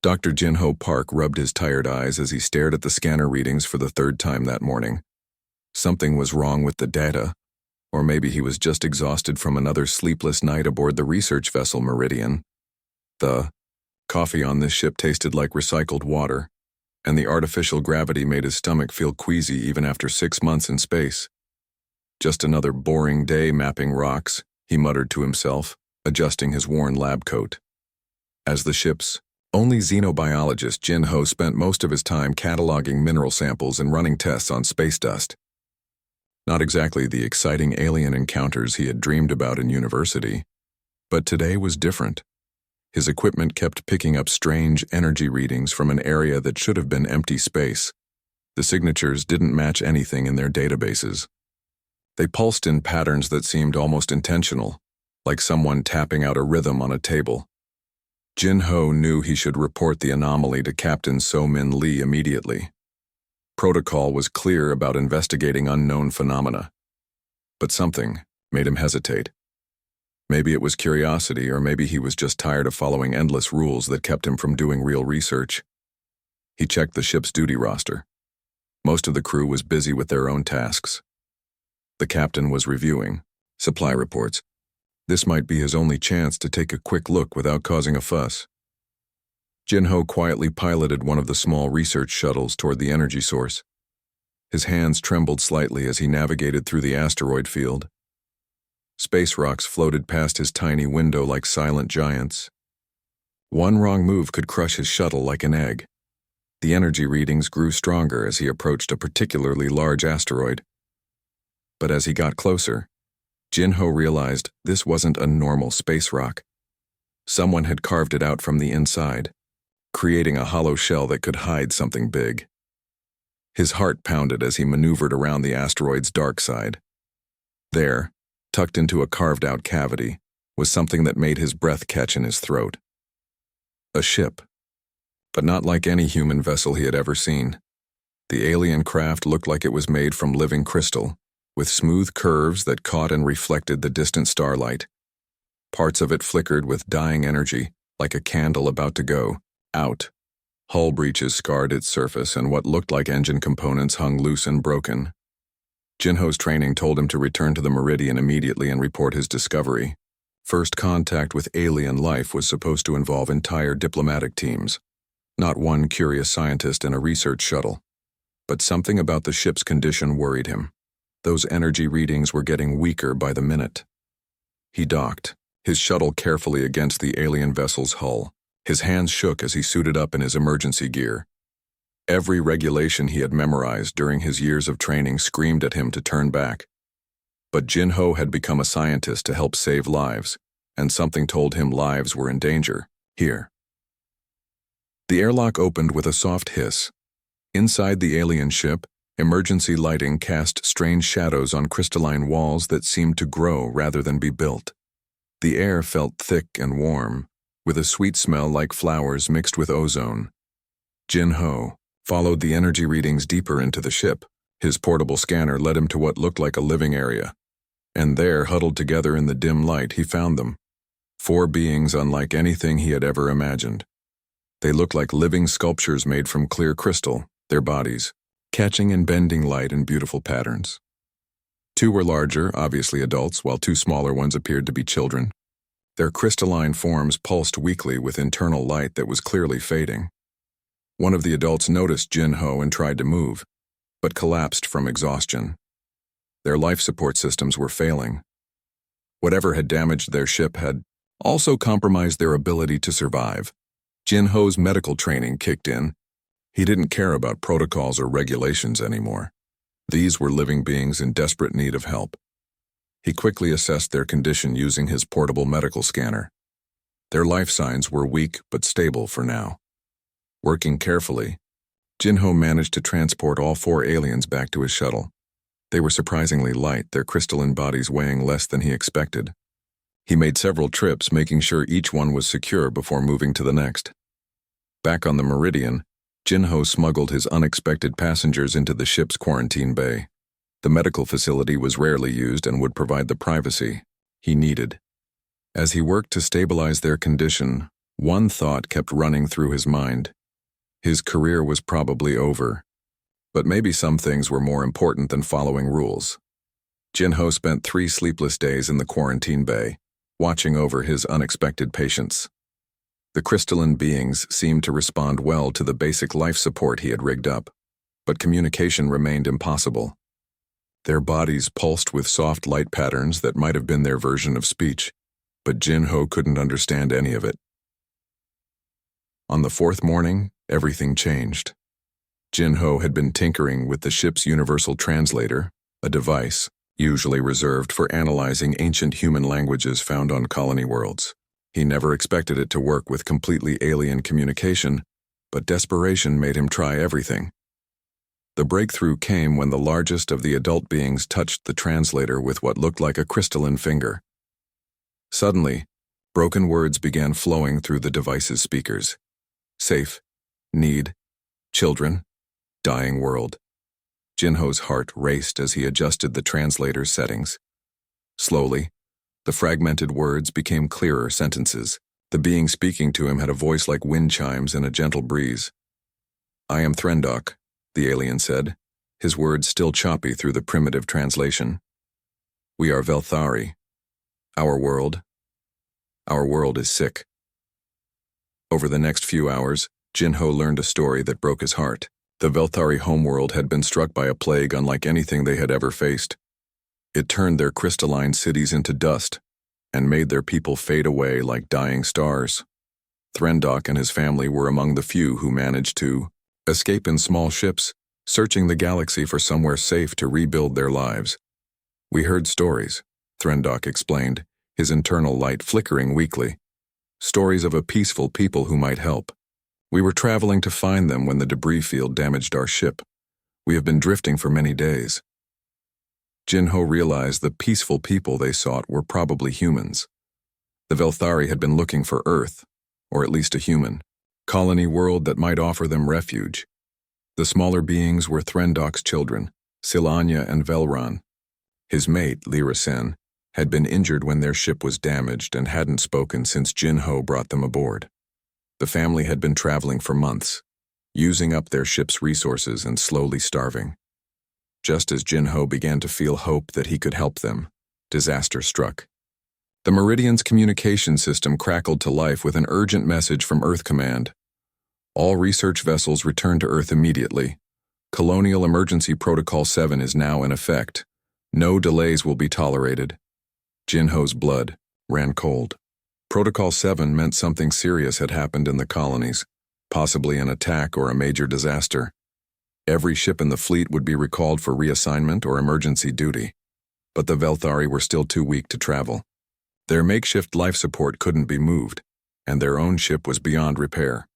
Dr. Jin-Ho Park rubbed his tired eyes as he stared at the scanner readings for the third time that morning. Something was wrong with the data, or maybe he was just exhausted from another sleepless night aboard the research vessel Meridian. The coffee on this ship tasted like recycled water, and the artificial gravity made his stomach feel queasy even after 6 months in space. Just another boring day mapping rocks, he muttered to himself, adjusting his worn lab coat. As the ship's only xenobiologist, Jin-Ho spent most of his time cataloging mineral samples and running tests on space dust. Not exactly the exciting alien encounters he had dreamed about in university, but today was different. His equipment kept picking up strange energy readings from an area that should have been empty space. The signatures didn't match anything in their databases. They pulsed in patterns that seemed almost intentional, like someone tapping out a rhythm on a table. Jin-Ho knew he should report the anomaly to Captain So-Min Lee immediately. Protocol was clear about investigating unknown phenomena. But something made him hesitate. Maybe it was curiosity, or maybe he was just tired of following endless rules that kept him from doing real research. He checked the ship's duty roster. Most of the crew was busy with their own tasks. The captain was reviewing supply reports. This might be his only chance to take a quick look without causing a fuss. Jin-Ho quietly piloted one of the small research shuttles toward the energy source. His hands trembled slightly as he navigated through the asteroid field. Space rocks floated past his tiny window like silent giants. One wrong move could crush his shuttle like an egg. The energy readings grew stronger as he approached a particularly large asteroid. But as he got closer, Jin-Ho realized this wasn't a normal space rock. Someone had carved it out from the inside, creating a hollow shell that could hide something big. His heart pounded as he maneuvered around the asteroid's dark side. There, tucked into a carved-out cavity, was something that made his breath catch in his throat. A ship, but not like any human vessel he had ever seen. The alien craft looked like it was made from living crystal, with smooth curves that caught and reflected the distant starlight. Parts of it flickered with dying energy, like a candle about to go out. Hull breaches scarred its surface, and what looked like engine components hung loose and broken. Jin-Ho's training told him to return to the Meridian immediately and report his discovery. First contact with alien life was supposed to involve entire diplomatic teams, not one curious scientist in a research shuttle. But something about the ship's condition worried him. Those energy readings were getting weaker by the minute. He docked, his shuttle carefully against the alien vessel's hull. His hands shook as he suited up in his emergency gear. Every regulation he had memorized during his years of training screamed at him to turn back. But Jin-Ho had become a scientist to help save lives, and something told him lives were in danger, here. The airlock opened with a soft hiss. Inside the alien ship, emergency lighting cast strange shadows on crystalline walls that seemed to grow rather than be built. The air felt thick and warm, with a sweet smell like flowers mixed with ozone. Jin-Ho followed the energy readings deeper into the ship. His portable scanner led him to what looked like a living area. And there, huddled together in the dim light, he found them. 4 beings unlike anything he had ever imagined. They looked like living sculptures made from clear crystal, their bodies catching and bending light in beautiful patterns. 2 were larger, obviously adults, while 2 smaller ones appeared to be children. Their crystalline forms pulsed weakly with internal light that was clearly fading. One of the adults noticed Jin-Ho and tried to move, but collapsed from exhaustion. Their life support systems were failing. Whatever had damaged their ship had also compromised their ability to survive. Jin-Ho's medical training kicked in. He didn't care about protocols or regulations anymore. These were living beings in desperate need of help. He quickly assessed their condition using his portable medical scanner. Their life signs were weak but stable for now. Working carefully, Jin-Ho managed to transport all 4 aliens back to his shuttle. They were surprisingly light, their crystalline bodies weighing less than he expected. He made several trips, making sure each one was secure before moving to the next. Back on the Meridian, Jin-Ho smuggled his unexpected passengers into the ship's quarantine bay. The medical facility was rarely used and would provide the privacy he needed. As he worked to stabilize their condition, One thought kept running through his mind. His career was probably over. But maybe some things were more important than following rules. Jinho spent 3 sleepless days in the quarantine bay, watching over his unexpected patients. The crystalline beings seemed to respond well to the basic life support he had rigged up, but communication remained impossible. Their bodies pulsed with soft light patterns that might have been their version of speech, but Jinho couldn't understand any of it. On the 4th morning, everything changed. Jinho had been tinkering with the ship's universal translator, a device usually reserved for analyzing ancient human languages found on colony worlds. He never expected it to work with completely alien communication, but desperation made him try everything. The breakthrough came when the largest of the adult beings touched the translator with what looked like a crystalline finger. Suddenly, broken words began flowing through the device's speakers. Safe, need, children, dying world. Jinho's heart raced as he adjusted the translator's settings. Slowly, the fragmented words became clearer sentences. The being speaking to him had a voice like wind chimes in a gentle breeze. "I am Threndok," the alien said, his words still choppy through the primitive translation. "We are Velthari. Our world is sick." Over the next few hours, Jinho learned a story that broke his heart. The Velthari homeworld had been struck by a plague unlike anything they had ever faced. It turned their crystalline cities into dust and made their people fade away like dying stars. Threndok and his family were among the few who managed to escape in small ships, searching the galaxy for somewhere safe to rebuild their lives. "We heard stories," Threndok explained, his internal light flickering weakly. "Stories of a peaceful people who might help. We were traveling to find them when the debris field damaged our ship. We have been drifting for many days." Jinho realized the peaceful people they sought were probably humans. The Velthari had been looking for Earth, or at least a human, colony world that might offer them refuge. The smaller beings were Threndok's children, Silanya and Velran. His mate, Lyra Sen, had been injured when their ship was damaged and hadn't spoken since Jinho brought them aboard. The family had been traveling for months, using up their ship's resources and slowly starving. Just as Jinho began to feel hope that he could help them, disaster struck. The Meridian's communication system crackled to life with an urgent message from Earth Command. "All research vessels return to Earth immediately. Colonial Emergency Protocol 7 is now in effect. No delays will be tolerated." Jinho's blood ran cold. Protocol 7 meant something serious had happened in the colonies, possibly an attack or a major disaster. Every ship in the fleet would be recalled for reassignment or emergency duty. But the Velthari were still too weak to travel. Their makeshift life support couldn't be moved, and their own ship was beyond repair.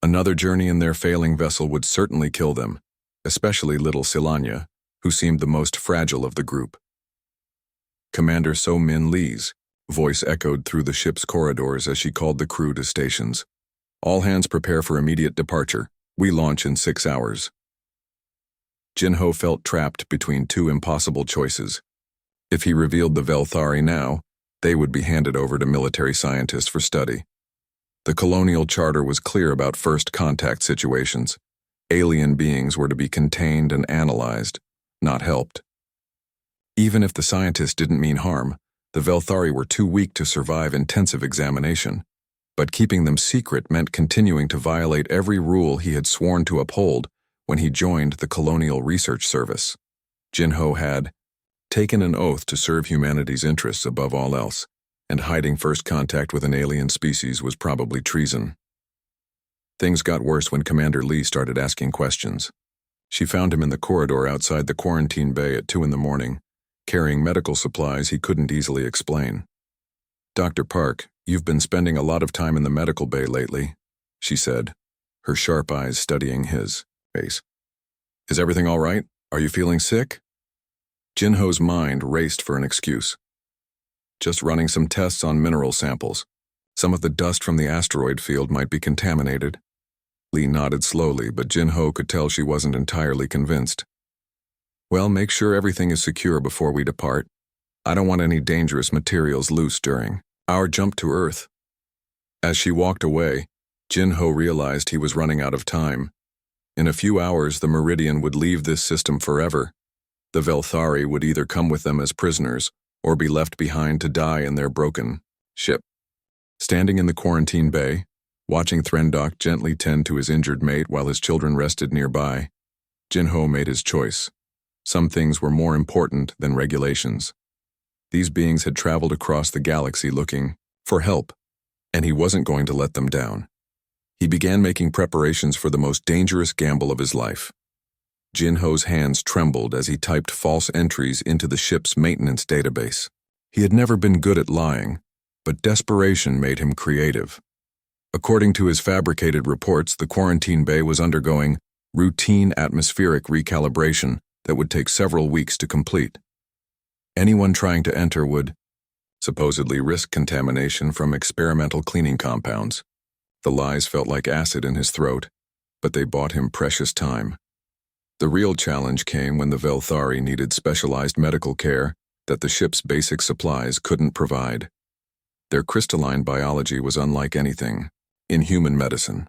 Another journey in their failing vessel would certainly kill them, especially little Silanya, who seemed the most fragile of the group. Commander So Min Lee's voice echoed through the ship's corridors as she called the crew to stations. "All hands prepare for immediate departure. We launch in 6 hours." Jinho felt trapped between 2 impossible choices. If he revealed the Velthari now, they would be handed over to military scientists for study. The colonial charter was clear about first contact situations. Alien beings were to be contained and analyzed, not helped. Even if the scientists didn't mean harm, the Velthari were too weak to survive intensive examination. But keeping them secret meant continuing to violate every rule he had sworn to uphold when he joined the Colonial Research Service. Jinho had taken an oath to serve humanity's interests above all else, and hiding first contact with an alien species was probably treason. Things got worse when Commander Lee started asking questions. She found him in the corridor outside the quarantine bay at 2 in the morning, carrying medical supplies he couldn't easily explain. "Dr. Park, you've been spending a lot of time in the medical bay lately," she said, her sharp eyes studying his face. "Is everything all right? Are you feeling sick?" Jinho's mind raced for an excuse. "Just running some tests on mineral samples. Some of the dust from the asteroid field might be contaminated." Lee nodded slowly, but Jinho could tell she wasn't entirely convinced. "Well, make sure everything is secure before we depart. I don't want any dangerous materials loose during our jump to Earth." As she walked away, Jin-Ho realized he was running out of time. In a few hours, the Meridian would leave this system forever. The Velthari would either come with them as prisoners or be left behind to die in their broken ship. Standing in the quarantine bay, watching Threndok gently tend to his injured mate while his children rested nearby, Jin-Ho made his choice. Some things were more important than regulations. These beings had traveled across the galaxy looking for help, and he wasn't going to let them down. He began making preparations for the most dangerous gamble of his life. Jin-Ho's hands trembled as he typed false entries into the ship's maintenance database. He had never been good at lying, but desperation made him creative. According to his fabricated reports, the quarantine bay was undergoing routine atmospheric recalibration that would take several weeks to complete. Anyone trying to enter would supposedly risk contamination from experimental cleaning compounds. The lies felt like acid in his throat, but they bought him precious time. The real challenge came when the Velthari needed specialized medical care that the ship's basic supplies couldn't provide. Their crystalline biology was unlike anything in human medicine.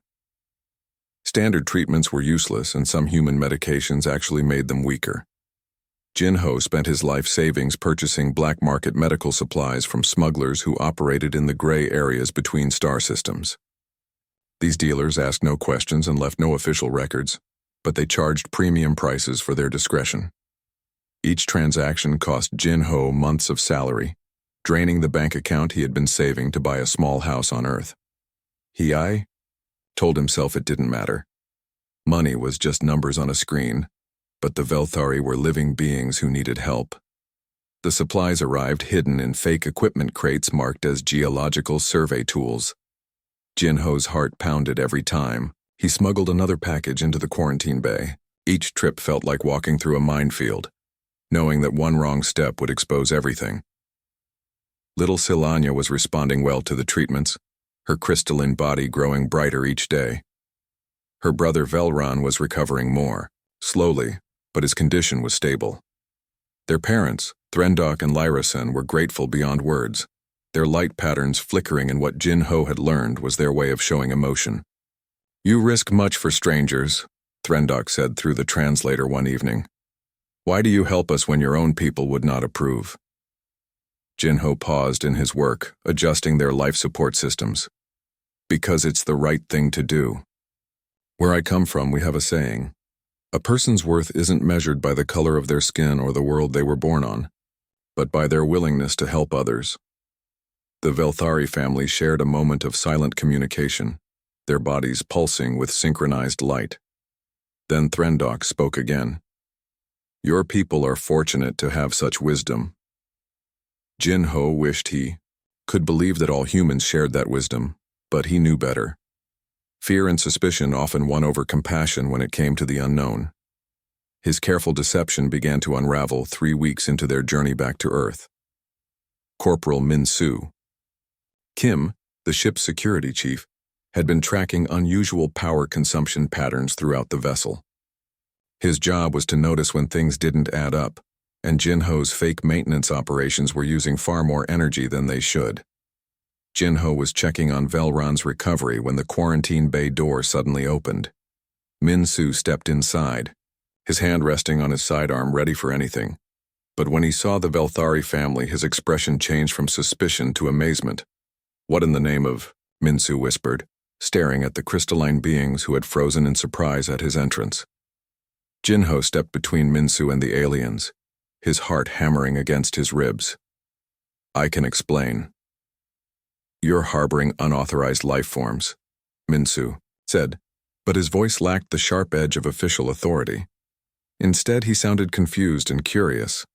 Standard treatments were useless, and some human medications actually made them weaker. Jin-Ho spent his life savings purchasing black market medical supplies from smugglers who operated in the gray areas between star systems. These dealers asked no questions and left no official records, but they charged premium prices for their discretion. Each transaction cost Jin-Ho months of salary, draining the bank account he had been saving to buy a small house on Earth. He told himself it didn't matter. Money was just numbers on a screen, but the Velthari were living beings who needed help. The supplies arrived hidden in fake equipment crates marked as geological survey tools. Jin-Ho's heart pounded every time he smuggled another package into the quarantine bay. Each trip felt like walking through a minefield, knowing that one wrong step would expose everything. Little Silanya was responding well to the treatments, her crystalline body growing brighter each day. Her brother Velron was recovering more, slowly, but his condition was stable. Their parents, Threndok and Lyrasen, were grateful beyond words. Their light patterns flickering in what Jin-Ho had learned was their way of showing emotion. "You risk much for strangers," Threndok said through the translator one evening. "Why do you help us when your own people would not approve?" Jin-Ho paused in his work, adjusting their life support systems. "Because it's the right thing to do. Where I come from, we have a saying. A person's worth isn't measured by the color of their skin or the world they were born on, but by their willingness to help others." The Velthari family shared a moment of silent communication, their bodies pulsing with synchronized light. Then Threndok spoke again. "Your people are fortunate to have such wisdom." Jin-Ho wished he could believe that all humans shared that wisdom, but he knew better. Fear and suspicion often won over compassion when it came to the unknown. His careful deception began to unravel 3 weeks into their journey back to Earth. Corporal Min-Soo. Kim, the ship's security chief, had been tracking unusual power consumption patterns throughout the vessel. His job was to notice when things didn't add up, and Jin-Ho's fake maintenance operations were using far more energy than they should. Jin-Ho was checking on Velron's recovery when the quarantine bay door suddenly opened. Min-Soo stepped inside, his hand resting on his sidearm ready for anything. But when he saw the Velthari family, his expression changed from suspicion to amazement. "What in the name of?" Min-Soo whispered, staring at the crystalline beings who had frozen in surprise at his entrance. Jin-Ho stepped between Min-Soo and the aliens, his heart hammering against his ribs. "I can explain. You're harboring unauthorized life forms," Min-Soo said, but his voice lacked the sharp edge of official authority. Instead, he sounded confused and curious.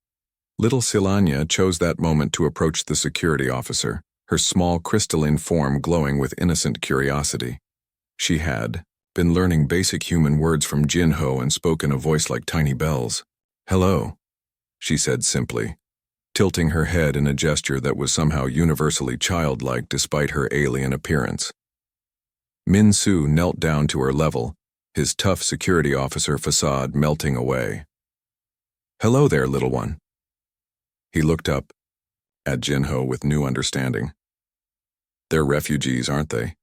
Little Silanya chose that moment to approach the security officer, her small crystalline form glowing with innocent curiosity. She had been learning basic human words from Jin-Ho and spoke in a voice like tiny bells. "Hello," she said simply, tilting her head in a gesture that was somehow universally childlike despite her alien appearance. Min-Soo knelt down to her level, his tough security officer facade melting away. "Hello there, little one." He looked up at Jin-Ho with new understanding. They're refugees, aren't they?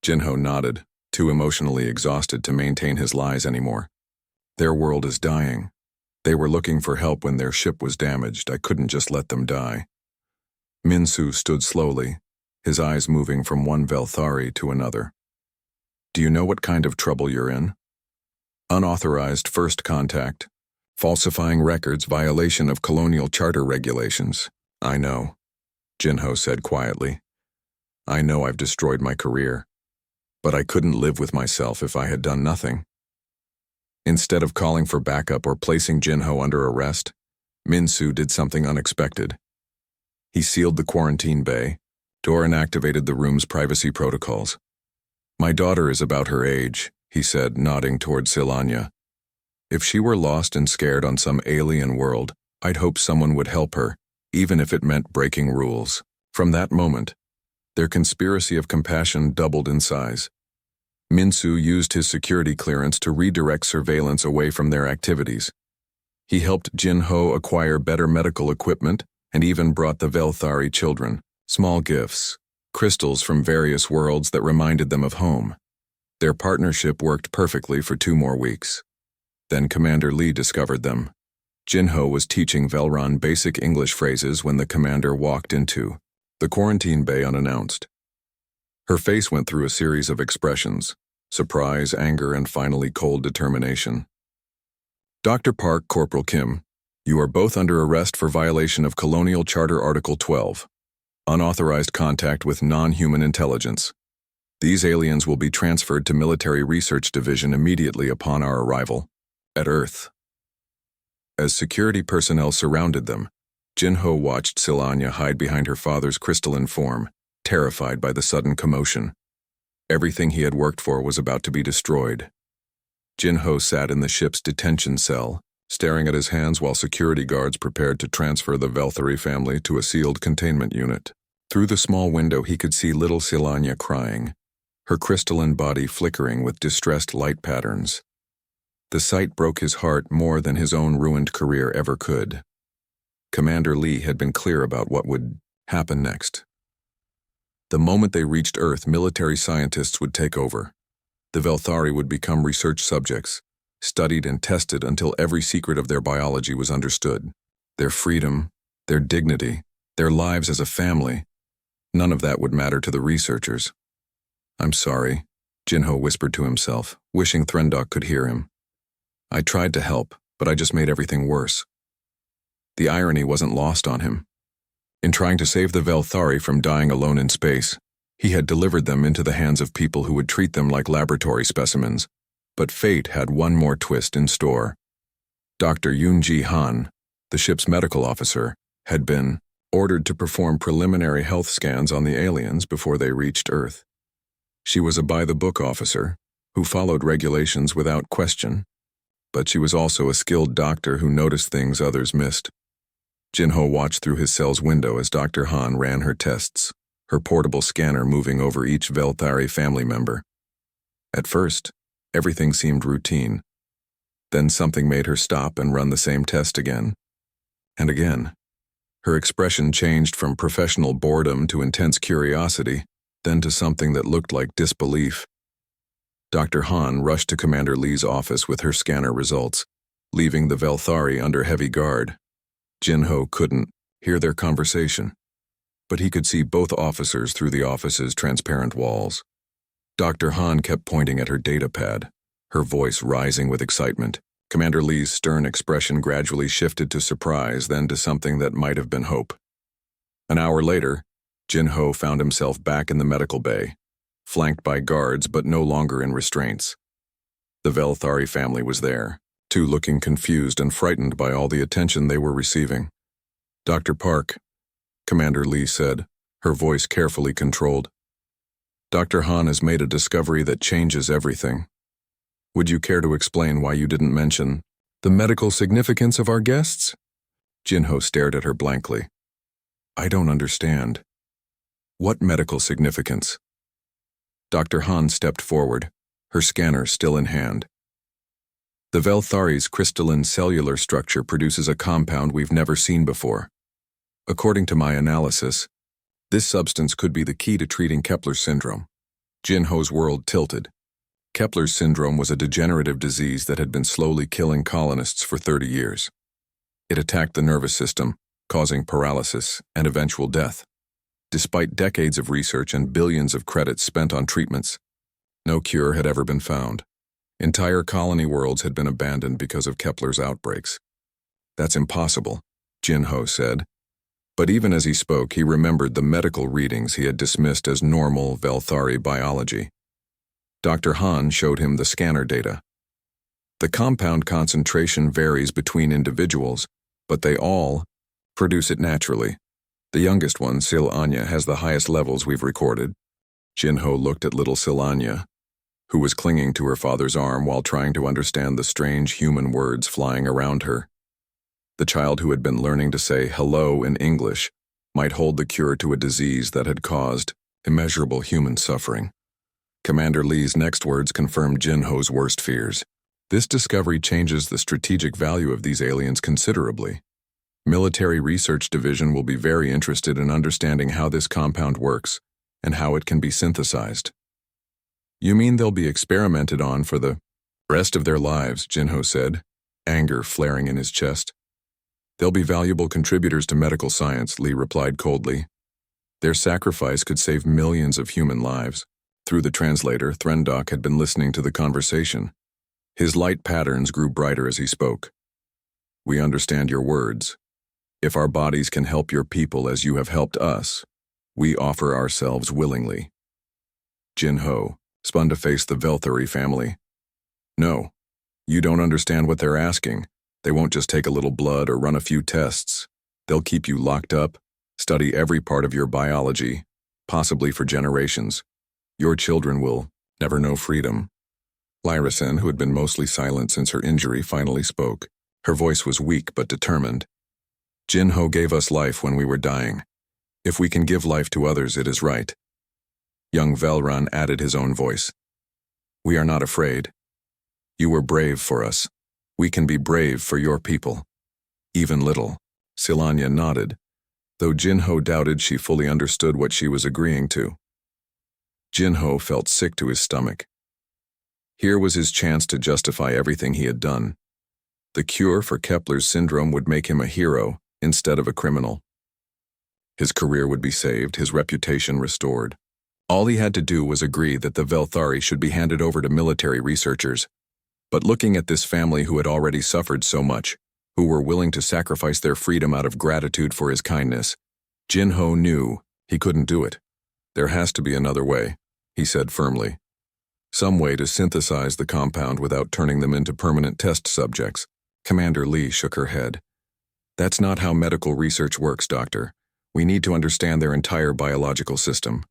Jinho nodded, too emotionally exhausted to maintain his lies anymore. Their world is dying. They were looking for help when their ship was damaged. I couldn't just let them die. Minsu stood slowly, his eyes moving from one Velthari to another. Do you know what kind of trouble you're in? Unauthorized first contact, falsifying records, violation of colonial charter regulations. I know, Jinho said quietly. I know I've destroyed my career, but I couldn't live with myself if I had done nothing. Instead of calling for backup or placing Jinho under arrest, Minsu did something unexpected. He sealed the quarantine bay door and activated the room's privacy protocols. My daughter is about her age, he said, nodding toward Silanya. If she were lost and scared on some alien world, I'd hope someone would help her, even if it meant breaking rules. From that moment, their conspiracy of compassion doubled in size. Minsu used his security clearance to redirect surveillance away from their activities. He helped Jinho acquire better medical equipment and even brought the Velthari children small gifts, crystals from various worlds that reminded them of home. Their partnership worked perfectly for 2 more weeks. Then Commander Lee discovered them. Jinho was teaching Velron basic English phrases when the commander walked into the quarantine bay unannounced. Her face went through a series of expressions: surprise, anger, and finally cold determination. Dr. Park, Corporal Kim, you are both under arrest for violation of Colonial Charter Article 12, unauthorized contact with non-human intelligence. These aliens will be transferred to Military Research Division immediately upon our arrival at Earth. As security personnel surrounded them, Jinho watched Silanya hide behind her father's crystalline form, terrified by the sudden commotion. Everything he had worked for was about to be destroyed. Jinho sat in the ship's detention cell, staring at his hands while security guards prepared to transfer the Velthari family to a sealed containment unit. Through the small window he could see little Silanya crying, her crystalline body flickering with distressed light patterns. The sight broke his heart more than his own ruined career ever could. Commander Lee had been clear about what would happen next. The moment they reached Earth, military scientists would take over. The Velthari would become research subjects, studied and tested until every secret of their biology was understood. Their freedom, their dignity, their lives as a family, none of that would matter to the researchers. I'm sorry, Jinho whispered to himself, wishing Threndok could hear him. I tried to help, but I just made everything worse. The irony wasn't lost on him. In trying to save the Velthari from dying alone in space, he had delivered them into the hands of people who would treat them like laboratory specimens. But fate had one more twist in store. Dr. Yoonji Han, the ship's medical officer, had been ordered to perform preliminary health scans on the aliens before they reached Earth. She was a by-the-book officer who followed regulations without question, but she was also a skilled doctor who noticed things others missed. Jinho watched through his cell's window as Dr. Han ran her tests, her portable scanner moving over each Velthari family member. At first, everything seemed routine. Then something made her stop and run the same test again. And again. Her expression changed from professional boredom to intense curiosity, then to something that looked like disbelief. Dr. Han rushed to Commander Lee's office with her scanner results, leaving the Velthari under heavy guard. Jinho couldn't hear their conversation, but he could see both officers through the office's transparent walls. Dr. Han kept pointing at her data pad, her voice rising with excitement. Commander Lee's stern expression gradually shifted to surprise, then to something that might have been hope. An hour later, Jinho found himself back in the medical bay, flanked by guards but no longer in restraints. The Velthari family was there, too, looking confused and frightened by all the attention they were receiving. Dr. Park, Commander Lee said, her voice carefully controlled. Dr. Han has made a discovery that changes everything. Would you care to explain why you didn't mention the medical significance of our guests? Jinho stared at her blankly. I don't understand. What medical significance? Dr. Han stepped forward, her scanner still in hand. The Velthari's crystalline cellular structure produces a compound we've never seen before. According to my analysis, This substance could be the key to treating Kepler's syndrome. Jin-Ho's world tilted. Kepler's syndrome was a degenerative disease that had been slowly killing colonists for 30 years. It attacked the nervous system, causing paralysis and eventual death. Despite decades of research and billions of credits spent on treatments, no cure had ever been found. Entire colony worlds had been abandoned because of Kepler's outbreaks. "That's impossible," Jin-Ho said. But even as he spoke, he remembered the medical readings he had dismissed as normal Velthari biology. Dr. Han showed him the scanner data. The compound concentration varies between individuals, but they all produce it naturally. The youngest one, Sil Anya, has the highest levels we've recorded. Jin-Ho looked at little Sil Anya, who was clinging to her father's arm while trying to understand the strange human words flying around her. The child who had been learning to say hello in English might hold the cure to a disease that had caused immeasurable human suffering. Commander Lee's next words confirmed Jin-Ho's worst fears. This discovery changes the strategic value of these aliens considerably. Military Research Division will be very interested in understanding how this compound works and how it can be synthesized. "You mean they'll be experimented on for the rest of their lives," Jin-Ho said, anger flaring in his chest. "They'll be valuable contributors to medical science," Lee replied coldly. "Their sacrifice could save millions of human lives." Through the translator, Threndok had been listening to the conversation. His light patterns grew brighter as he spoke. "We understand your words. If our bodies can help your people as you have helped us, we offer ourselves willingly." Jin-Ho spun to face the Velthari family. "No, you don't understand what they're asking. They won't just take a little blood or run a few tests. They'll keep you locked up, study every part of your biology, possibly for generations. Your children will never know freedom." Lyrasen, who had been mostly silent since her injury, finally spoke. Her voice was weak but determined. "Jin-Ho gave us life when we were dying. If we can give life to others, it is right." Young Velran added his own voice. "We are not afraid. You were brave for us. We can be brave for your people." "Even little." Silanya nodded, though Jin-Ho doubted she fully understood what she was agreeing to. Jin-Ho felt sick to his stomach. Here was his chance to justify everything he had done. The cure for Kepler's syndrome would make him a hero instead of a criminal. His career would be saved, his reputation restored. All he had to do was agree that the Velthari should be handed over to military researchers. But looking at this family who had already suffered so much, who were willing to sacrifice their freedom out of gratitude for his kindness, Jin-Ho knew he couldn't do it. "There has to be another way," he said firmly. "Some way to synthesize the compound without turning them into permanent test subjects." Commander Lee shook her head. "That's not how medical research works, Doctor. We need to understand their entire biological system."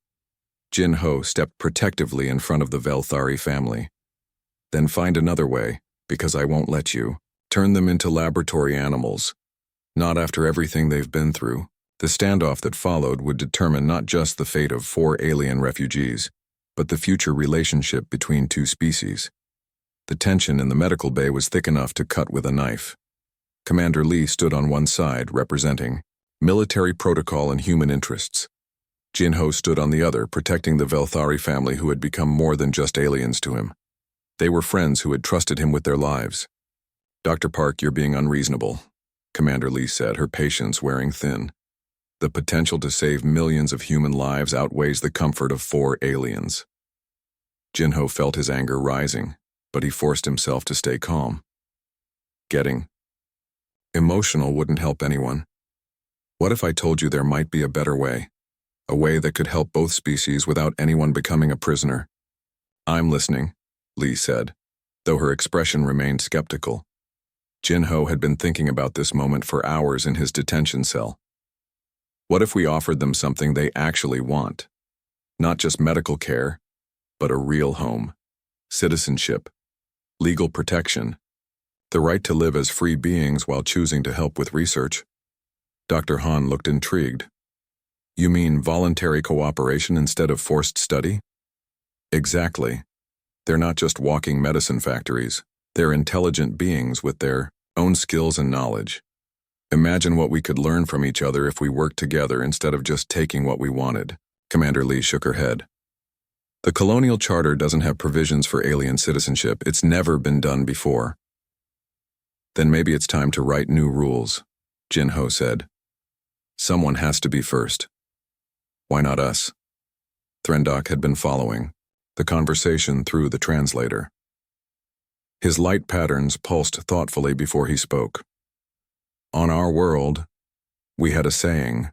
Jin-Ho stepped protectively in front of the Velthari family. "Then find another way, because I won't let you. Turn them into laboratory animals. Not after everything they've been through." The standoff that followed would determine not just the fate of 4 alien refugees, but the future relationship between 2 species. The tension in the medical bay was thick enough to cut with a knife. Commander Lee stood on one side, representing military protocol and human interests. Jin-Ho stood on the other, protecting the Velthari family who had become more than just aliens to him. They were friends who had trusted him with their lives. "Dr. Park, you're being unreasonable," Commander Lee said, her patience wearing thin. "The potential to save millions of human lives outweighs the comfort of 4 aliens." Jin-Ho felt his anger rising, but he forced himself to stay calm. Getting emotional wouldn't help anyone. "What if I told you there might be a better way? A way that could help both species without anyone becoming a prisoner?" "I'm listening," Lee said, though her expression remained skeptical. Jin-Ho had been thinking about this moment for hours in his detention cell. What if we offered them something they actually want? Not just medical care, but a real home, citizenship, legal protection, the right to live as free beings while choosing to help with research. Dr. Han looked intrigued. "You mean voluntary cooperation instead of forced study?" "Exactly. They're not just walking medicine factories. They're intelligent beings with their own skills and knowledge. Imagine what we could learn from each other if we worked together instead of just taking what we wanted. Commander Lee shook her head. The Colonial Charter doesn't have provisions for alien citizenship. It's never been done before. Then maybe it's time to write new rules, Jin-Ho said. Someone has to be first. Why not us? Threndok had been following the conversation through the translator. His light patterns pulsed thoughtfully before he spoke. On our world, we had a saying,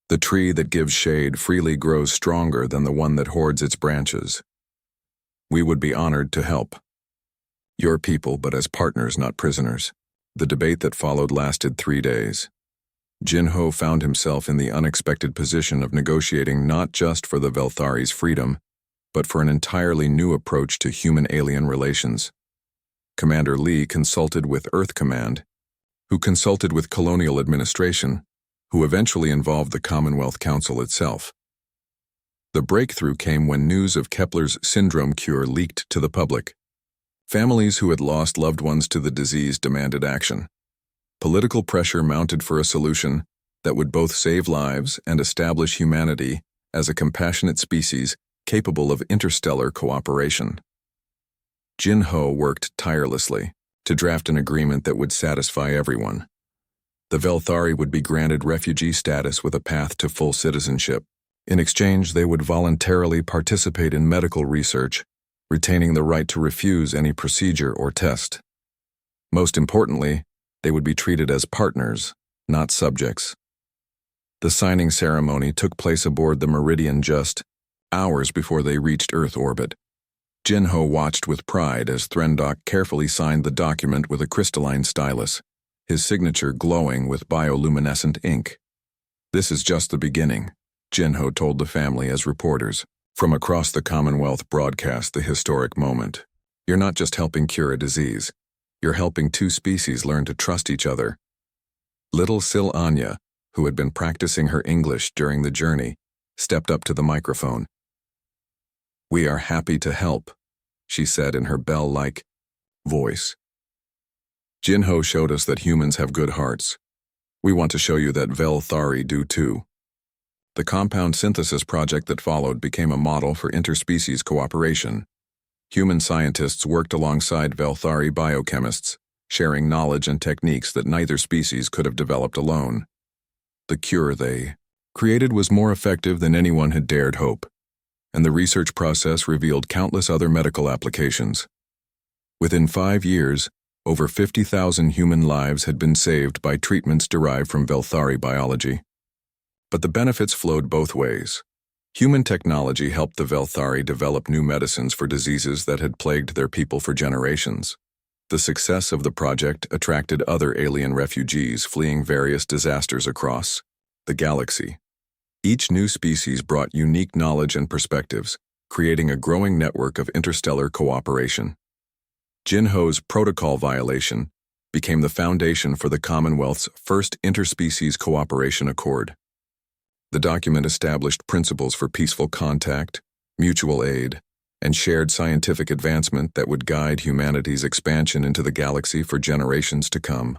"The tree that gives shade freely grows stronger than the one that hoards its branches." We would be honored to help. Your people, but as partners, not prisoners. The debate that followed lasted 3 days. Jin-Ho found himself in the unexpected position of negotiating not just for the Velthari's freedom, but for an entirely new approach to human-alien relations. Commander Lee consulted with Earth Command, who consulted with Colonial Administration, who eventually involved the Commonwealth Council itself. The breakthrough came when news of Kepler's syndrome cure leaked to the public. Families who had lost loved ones to the disease demanded action. Political pressure mounted for a solution that would both save lives and establish humanity as a compassionate species capable of interstellar cooperation. Jin-Ho worked tirelessly to draft an agreement that would satisfy everyone. The Velthari would be granted refugee status with a path to full citizenship. In exchange, they would voluntarily participate in medical research, retaining the right to refuse any procedure or test. Most importantly, they would be treated as partners, not subjects. The signing ceremony took place aboard the Meridian just hours before they reached Earth orbit. Jin-Ho watched with pride as Threndok carefully signed the document with a crystalline stylus, his signature glowing with bioluminescent ink. "This is just the beginning," Jin-Ho told the family as reporters from across the Commonwealth broadcast the historic moment. "You're not just helping cure a disease. You're helping 2 species learn to trust each other." Little Sil Anya, who had been practicing her English during the journey, stepped up to the microphone. "We are happy to help," she said in her bell-like voice. "Jin-Ho showed us that humans have good hearts. We want to show you that Velthari do too." The compound synthesis project that followed became a model for interspecies cooperation. Human scientists worked alongside Velthari biochemists, sharing knowledge and techniques that neither species could have developed alone. The cure they created was more effective than anyone had dared hope, and the research process revealed countless other medical applications. Within 5 years, over 50,000 human lives had been saved by treatments derived from Velthari biology. But the benefits flowed both ways. Human technology helped the Velthari develop new medicines for diseases that had plagued their people for generations. The success of the project attracted other alien refugees fleeing various disasters across the galaxy. Each new species brought unique knowledge and perspectives, creating a growing network of interstellar cooperation. Jin-Ho's protocol violation became the foundation for the Commonwealth's first interspecies cooperation accord. The document established principles for peaceful contact, mutual aid, and shared scientific advancement that would guide humanity's expansion into the galaxy for generations to come.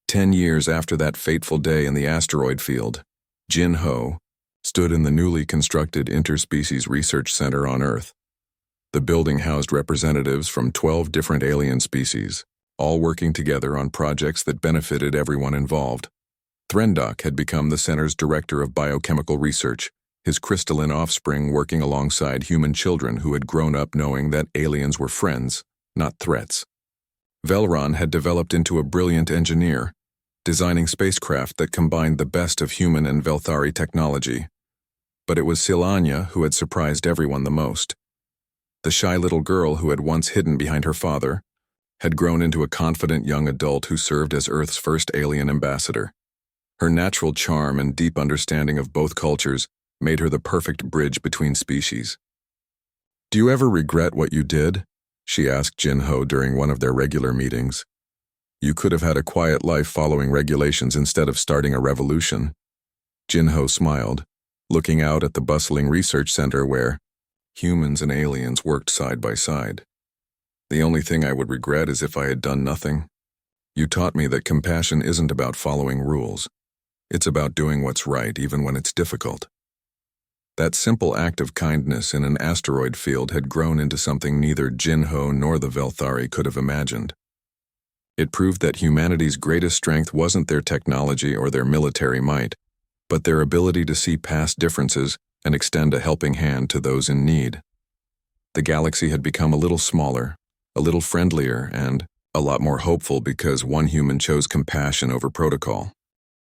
10 years after that fateful day in the asteroid field, Jin-Ho stood in the newly constructed Interspecies Research Center on Earth. The building housed representatives from 12 different alien species, all working together on projects that benefited everyone involved. Threndok had become the center's director of biochemical research, his crystalline offspring working alongside human children who had grown up knowing that aliens were friends, not threats. Velron had developed into a brilliant engineer, designing spacecraft that combined the best of human and Velthari technology. But it was Silanya who had surprised everyone the most. The shy little girl who had once hidden behind her father had grown into a confident young adult who served as Earth's first alien ambassador. Her natural charm and deep understanding of both cultures made her the perfect bridge between species. "Do you ever regret what you did?" she asked Jin-Ho during one of their regular meetings. "You could have had a quiet life following regulations instead of starting a revolution." Jin-Ho smiled, looking out at the bustling research center where humans and aliens worked side by side. "The only thing I would regret is if I had done nothing." You taught me that compassion isn't about following rules. It's about doing what's right even when it's difficult. That simple act of kindness in an asteroid field had grown into something neither Jinho nor the Velthari could have imagined. It proved that humanity's greatest strength wasn't their technology or their military might, but their ability to see past differences and extend a helping hand to those in need. The galaxy had become a little smaller, a little friendlier, and a lot more hopeful because one human chose compassion over protocol.